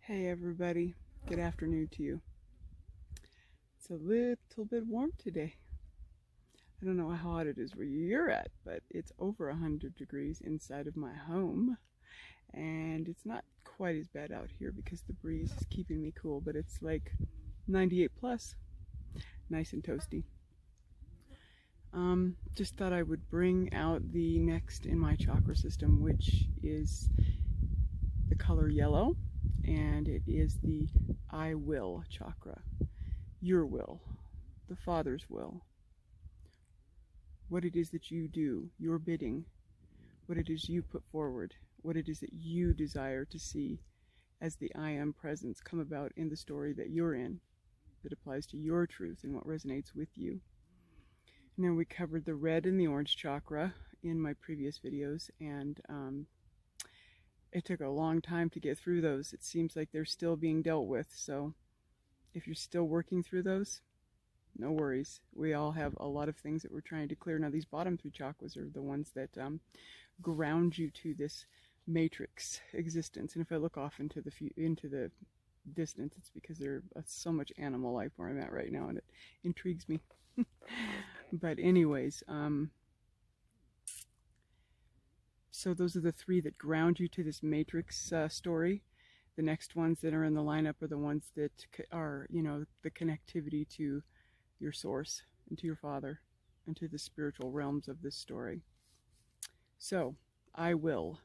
Hey everybody, good afternoon to you. It's a little bit warm today. I don't know how hot it is where you're at, but it's over 100 degrees inside of my home. And it's not quite as bad out here because the breeze is keeping me cool, but it's like 98 plus, nice and toasty. Just thought I would bring out the next in my chakra system, which is the color yellow, and it is the I will chakra. Your will, the Father's will, what it is that you do, your bidding, what it is you put forward, what it is that you desire to see as the I am presence come about in the story that you're in, that applies to your truth and what resonates with you. And then we covered the red and the orange chakra in my previous videos, and it took a long time to get through those. It seems like they're still being dealt with, so if you're still working through those, no worries. We all have a lot of things that we're trying to clear. Now, these bottom three chakras are the ones that ground you to this matrix existence. And if I look off into the distance, it's because there's so much animal life where I'm at right now, and it intrigues me. But anyways, so those are the three that ground you to this matrix story. The next ones that are in the lineup are the ones that are, the connectivity to your source and to your Father and to the spiritual realms of this story. So, I will.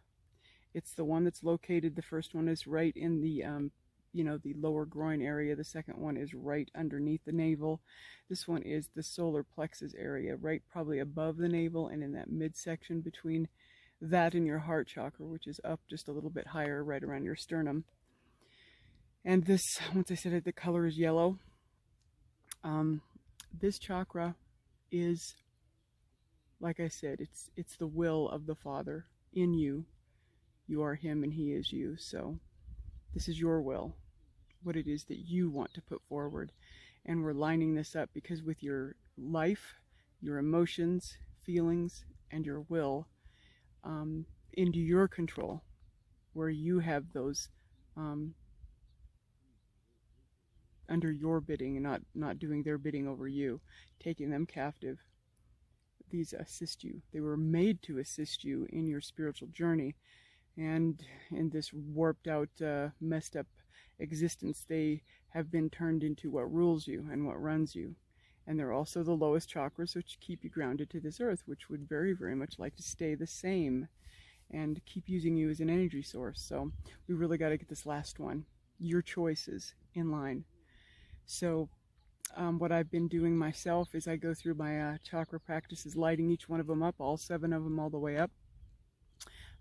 It's the one that's located, the first one is right in the, the lower groin area. The second one is right underneath the navel. This one is the solar plexus area, right probably above the navel and in that midsection between that and your heart chakra, which is up just a little bit higher right around your sternum. And this, once I said it, the color is yellow. This chakra is, like I said, it's the will of the Father in you. You are Him and He is you. So this is your will, what it is that you want to put forward. And we're lining this up because with your life, your emotions, feelings, and your will into your control, where you have those under your bidding and not doing their bidding over you, taking them captive. These assist you. They were made to assist you in your spiritual journey, and in this warped out, messed up existence, they have been turned into what rules you and what runs you. And they're also the lowest chakras, which keep you grounded to this earth, which would very, very much like to stay the same and keep using you as an energy source. So we really got to get this last one, your choices, in line. So what I've been doing myself is I go through my chakra practices, lighting each one of them up, all 7 of them all the way up.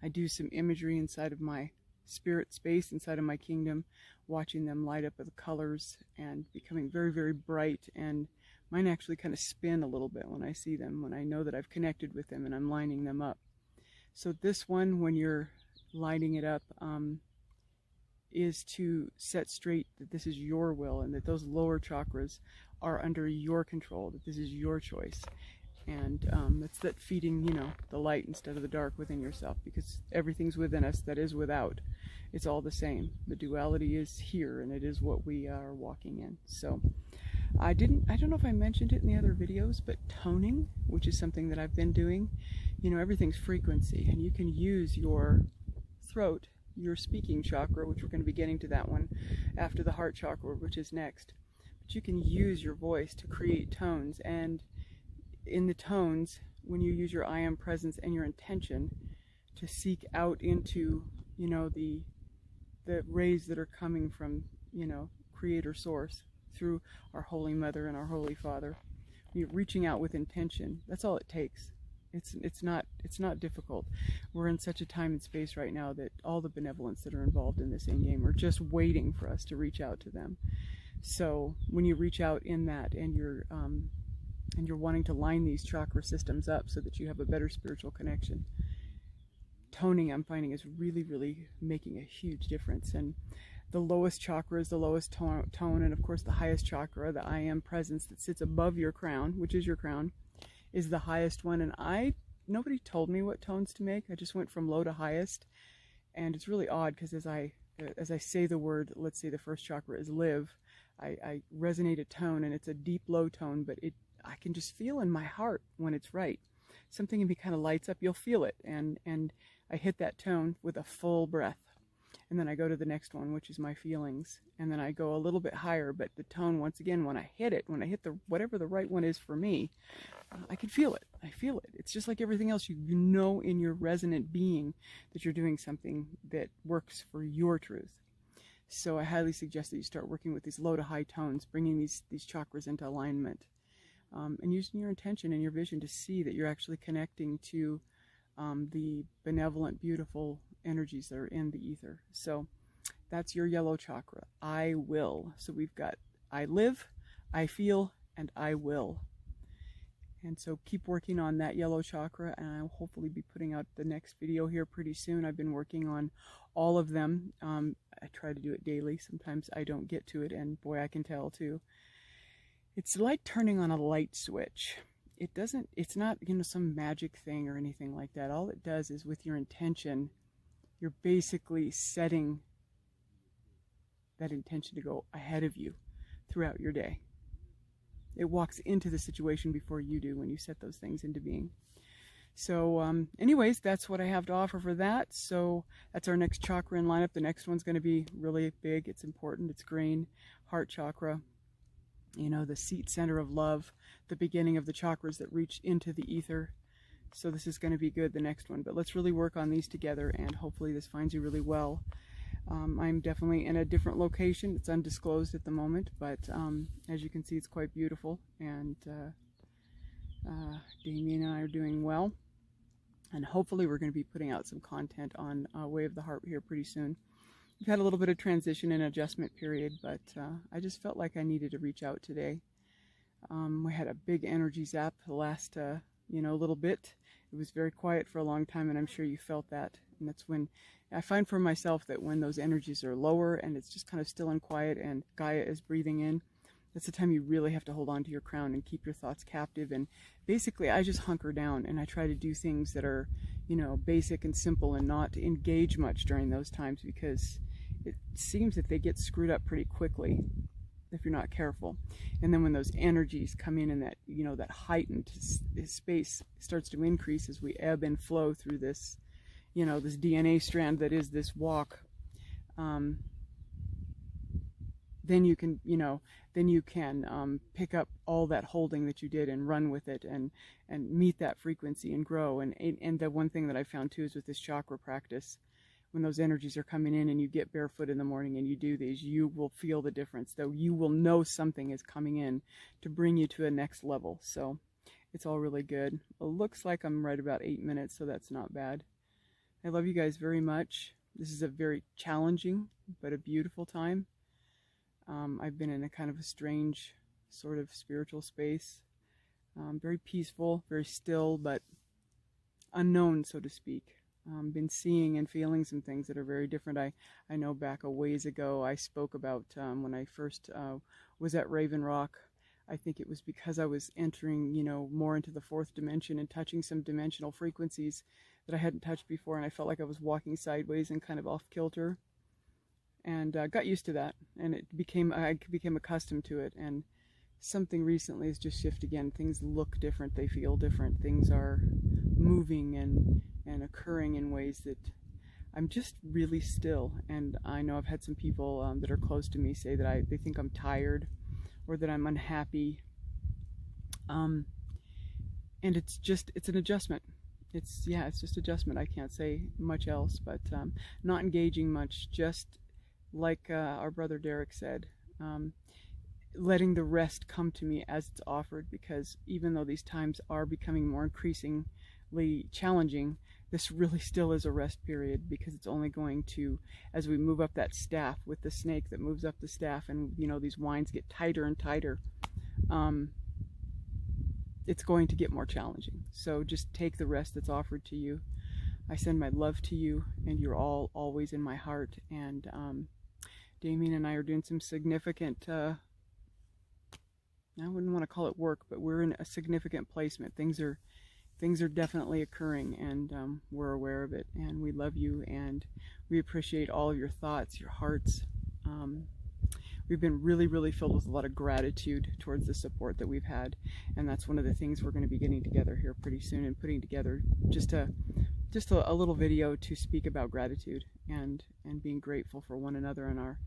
I do some imagery inside of my spirit space, inside of my kingdom, watching them light up with the colors and becoming very, very bright. And mine actually kind of spin a little bit when I see them, when I know that I've connected with them and I'm lining them up. So this one, when you're lighting it up, is to set straight that this is your will and that those lower chakras are under your control, that this is your choice. And that's that feeding, the light instead of the dark within yourself, because everything's within us that is without. It's all the same. The duality is here, and it is what we are walking in. So I don't know if I mentioned it in the other videos, but toning, which is something that I've been doing, everything's frequency, and you can use your throat, your speaking chakra, which we're going to be getting to that one after the heart chakra, which is next. But you can use your voice to create tones, and in the tones, when you use your I am presence and your intention to seek out into, the rays that are coming from, Creator Source through our Holy Mother and our Holy Father. You're reaching out with intention. That's all it takes. It's not difficult. We're in such a time and space right now that all the benevolence that are involved in this in-game are just waiting for us to reach out to them. So when you reach out in that, and you're wanting to line these chakra systems up so that you have a better spiritual connection, toning, I'm finding, is really, really making a huge difference. And the lowest chakra is the lowest tone, and of course the highest chakra, the I am presence that sits above your crown, which is your crown, is the highest one. And nobody told me what tones to make. I just went from low to highest, and it's really odd because as I as I say the word, let's say the first chakra is live, I resonate a tone, and it's a deep low tone, but I can just feel in my heart when it's right. Something in me kind of lights up, you'll feel it, and I hit that tone with a full breath. And then I go to the next one, which is my feelings. And then I go a little bit higher, but the tone, once again, when I hit the whatever the right one is for me, I can feel it. I feel it. It's just like everything else. You know in your resonant being that you're doing something that works for your truth. So I highly suggest that you start working with these low to high tones, bringing these chakras into alignment, and using your intention and your vision to see that you're actually connecting to the benevolent, beautiful energies that are in the ether. So that's your yellow chakra. I will. So we've got I live, I feel, and I will. And so keep working on that yellow chakra, and I'll hopefully be putting out the next video here pretty soon. I've been working on all of them. I try to do it daily. Sometimes I don't get to it, and boy, I can tell too. It's like turning on a light switch. It's not, some magic thing or anything like that. All it does is, with your intention, you're basically setting that intention to go ahead of you throughout your day. It walks into the situation before you do when you set those things into being. So anyways, that's what I have to offer for that. So that's our next chakra in lineup. The next one's going to be really big. It's important. It's green, heart chakra. The seat center of love, the beginning of the chakras that reach into the ether. So this is going to be good, the next one. But let's really work on these together, and hopefully this finds you really well. I'm definitely in a different location. It's undisclosed at the moment, but as you can see, it's quite beautiful. And Damien and I are doing well. And hopefully we're going to be putting out some content on Way of the Heart here pretty soon. We've had a little bit of transition and adjustment period, but I just felt like I needed to reach out today. We had a big energy zap the last, little bit. It was very quiet for a long time, and I'm sure you felt that. And that's when I find for myself that when those energies are lower and it's just kind of still and quiet and Gaia is breathing in, that's the time you really have to hold on to your crown and keep your thoughts captive. And basically, I just hunker down and I try to do things that are, basic and simple, and not engage much during those times, because it seems that they get screwed up pretty quickly if you're not careful. And then when those energies come in and that, that heightened space starts to increase as we ebb and flow through this, this DNA strand that is this walk, then you can, pick up all that holding that you did and run with it and meet that frequency and grow. And the one thing that I found too is with this chakra practice, when those energies are coming in and you get barefoot in the morning and you do these, you will feel the difference, though you will know something is coming in to bring you to a next level. So it's all really good. It looks like I'm right about 8 minutes, so that's not bad. I love you guys very much. This is a very challenging but a beautiful time. I've been in a kind of a strange sort of spiritual space. Very peaceful, very still, but unknown, so to speak. Been seeing and feeling some things that are very different. I know back a ways ago I spoke about when I first was at Raven Rock. I think it was because I was entering, more into the fourth dimension and touching some dimensional frequencies that I hadn't touched before, and I felt like I was walking sideways and kind of off kilter, and got used to that, and I became accustomed to it. And something recently has just shifted again. Things look different, they feel different, things are moving and occurring in ways that I'm just really still. And I know I've had some people that are close to me say that they think I'm tired or that I'm unhappy, and it's an adjustment. It's just adjustment. I can't say much else, but not engaging much, just like our brother Derek said, letting the rest come to me as it's offered, because even though these times are becoming more increasingly challenging, this really still is a rest period, because it's only going to, as we move up that staff with the snake that moves up the staff, and these winds get tighter and tighter, it's going to get more challenging. So just take the rest that's offered to you. I send my love to you, and you're all always in my heart. And Damien and I are doing some significant, I wouldn't want to call it work, but we're in a significant placement. Things are things are definitely occurring, and we're aware of it, and we love you, and we appreciate all of your thoughts, your hearts. We've been really, really filled with a lot of gratitude towards the support that we've had, and that's one of the things we're going to be getting together here pretty soon and putting together just a little video to speak about gratitude and being grateful for one another and our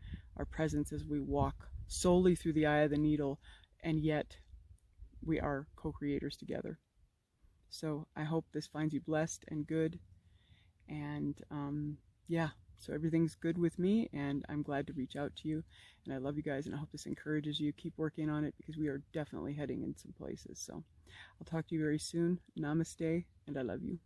presence as we walk solely through the eye of the needle, and yet we are co-creators together. So I hope this finds you blessed and good, and yeah, so everything's good with me, and I'm glad to reach out to you, and I love you guys, and I hope this encourages you. Keep working on it, because we are definitely heading in some places. So I'll talk to you very soon. Namaste, and I love you.